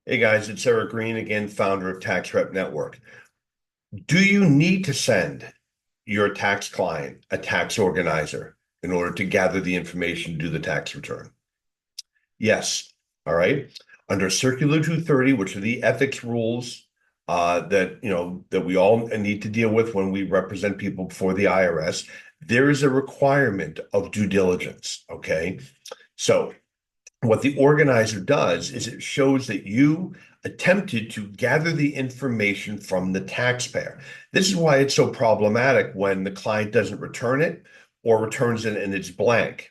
Hey guys, it's Eric Green again, founder of Tax Rep Network. Do you need to send your tax client a tax organizer in order to gather the information to do the tax return? Yes. All right. Under Circular 230, which are the ethics rules that we all need to deal with when we represent people before the IRS, there is a requirement of due diligence. Okay. So what the organizer does is it shows that you attempted to gather the information from the taxpayer. This is why it's so problematic when the client doesn't return it or returns it and it's blank.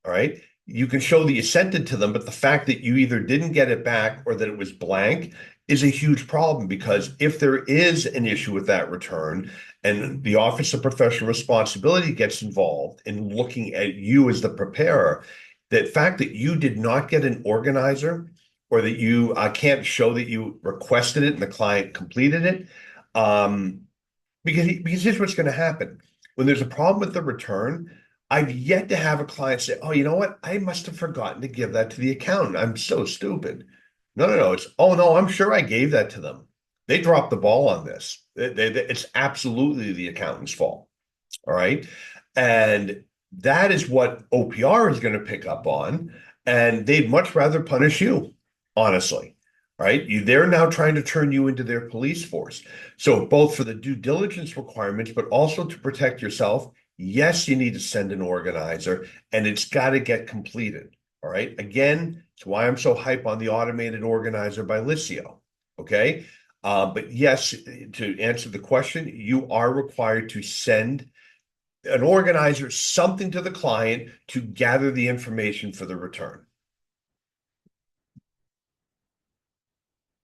All right. You can show that you sent it to them, but the fact that you either didn't get it back or that it was blank is a huge problem because if there is an issue with that return and the Office of Professional Responsibility gets involved in looking at you as the preparer, the fact that you did not get an organizer or that you can't show that you requested it and the client completed it, um, because here's what's going to happen. When there's a problem with the return, I've yet to have a client say, "Oh, you know what? I must have forgotten to give that to the accountant. I'm so stupid." No, no, no. It's, "Oh, no, I'm sure I gave that to them. They dropped the ball on this. It's absolutely the accountant's fault." All right. And that is what OPR is going to pick up on. And they'd much rather punish you, honestly. Right. They're now trying to turn you into their police force. So, both for the due diligence requirements, but also to protect yourself, yes, you need to send an organizer and it's got to get completed. All right. Again, it's why I'm so hype on the automated organizer by Liscio. Okay. But yes, to answer the question, you are required to send an organizer something to the client to gather the information for the return.